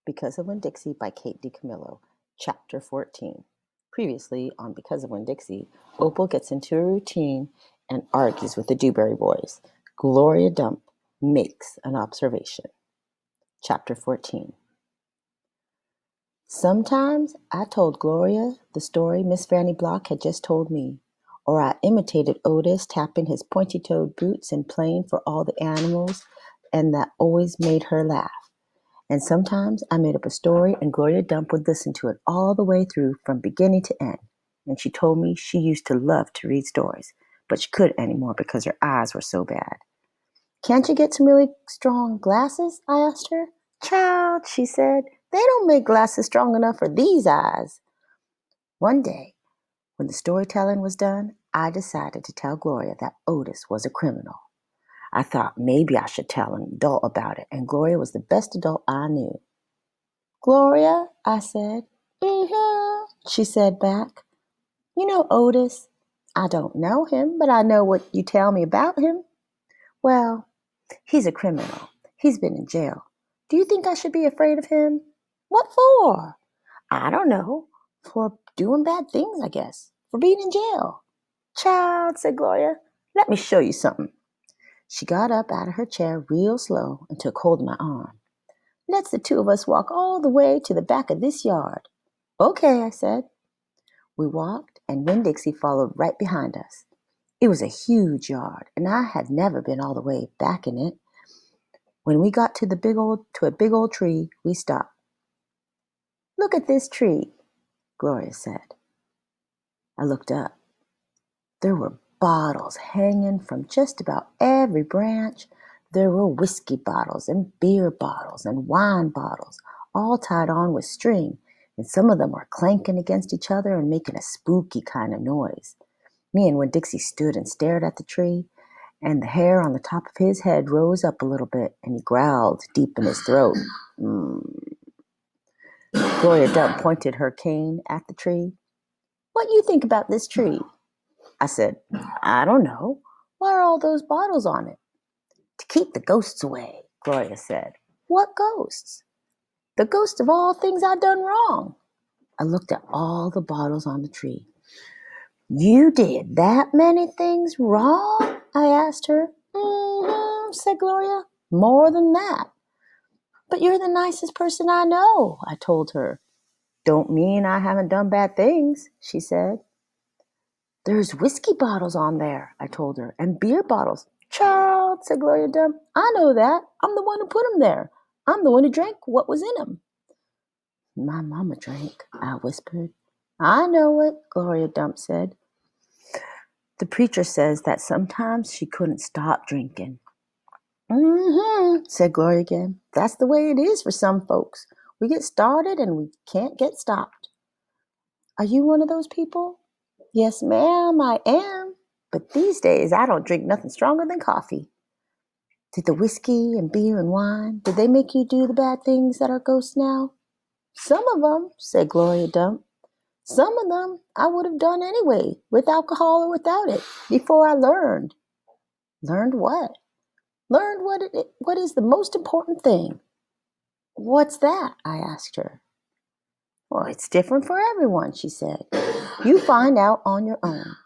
Because of Winn-Dixie by Kate DiCamillo, Chapter 14. Previously on Because of Winn-Dixie, Opal gets into a routine and argues with the Dewberry Boys. Gloria Dump makes an observation. Chapter 14. Sometimes I told Gloria the story Miss Fanny Block had just told me, or I imitated Otis tapping his pointy-toed boots and playing for all the animals, and that always made her laugh. And sometimes I made up a story and Gloria Dump would listen to it all the way through from beginning to end. And she told me she used to love to read stories, but she couldn't anymore because her eyes were so bad. Can't you get some really strong glasses? I asked her. Child, she said, they don't make glasses strong enough for these eyes. One day, when the storytelling was done, I decided to tell Gloria that Otis was a criminal. I thought maybe I should tell an adult about it, and Gloria was the best adult I knew. Gloria, I said. She said back. You know Otis? I don't know him, but I know what you tell me about him. Well, he's a criminal. He's been in jail. Do you think I should be afraid of him? What for? I don't know. For doing bad things, I guess. For being in jail. Child, said Gloria, let me show you something. She got up out of her chair real slow and took hold of my arm. Let's the two of us walk all the way to the back of this yard. Okay, I said. We walked, and Winn-Dixie followed right behind us. It was a huge yard, and I had never been all the way back in it. When we got to a big old tree, we stopped. Look at this tree, Gloria said. I looked up. There were bottles hanging from just about every branch. There were whiskey bottles and beer bottles and wine bottles, all tied on with string, and some of them were clanking against each other and making a spooky kind of noise. Me and Winn-Dixie stood and stared at the tree, and the hair on the top of his head rose up a little bit, and he growled deep in his throat. Gloria Dump pointed her cane at the tree. What do you think about this tree? I said, I don't know. Why are all those bottles on it? To keep the ghosts away, Gloria said. What ghosts? The ghosts of all things I've done wrong. I looked at all the bottles on the tree. You did that many things wrong? I asked her. Said Gloria. More than that. But you're the nicest person I know, I told her. Don't mean I haven't done bad things, she said. There's whiskey bottles on there, I told her, and beer bottles. Child, said Gloria Dump, I know that. I'm the one who put them there. I'm the one who drank what was in them. My mama drank, I whispered. I know it, Gloria Dump said. The preacher says that sometimes she couldn't stop drinking. Said Gloria again. That's the way it is for some folks. We get started and we can't get stopped. Are you one of those people? Yes, ma'am, I am. But these days I don't drink nothing stronger than coffee. Did the whiskey and beer and wine, did they make you do the bad things that are ghosts now? Some of them, said Gloria Dump. Some of them I would have done anyway, with alcohol or without it, before I learned. Learned what? Learned what is the most important thing. What's that? I asked her. Well, it's different for everyone, she said. You find out on your own.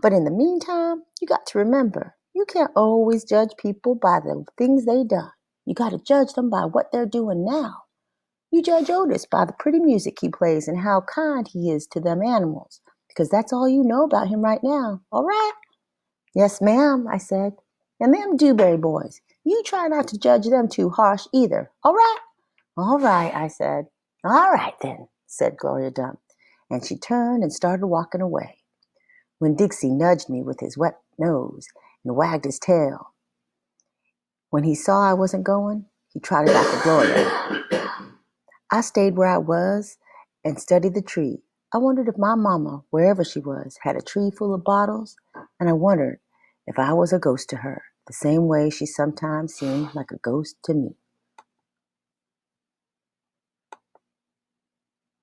But in the meantime, you got to remember, you can't always judge people by the things they done. You got to judge them by what they're doing now. You judge Otis by the pretty music he plays and how kind he is to them animals, because that's all you know about him right now. All right? Yes, ma'am, I said. And them Dewberry boys, you try not to judge them too harsh either. All right? All right, I said. All right then, said Gloria Dump, and she turned and started walking away. When Dixie nudged me with his wet nose and wagged his tail. When he saw I wasn't going, he trotted after Gloria. I stayed where I was and studied the tree. I wondered if my mama, wherever she was, had a tree full of bottles, and I wondered if I was a ghost to her, the same way she sometimes seemed like a ghost to me.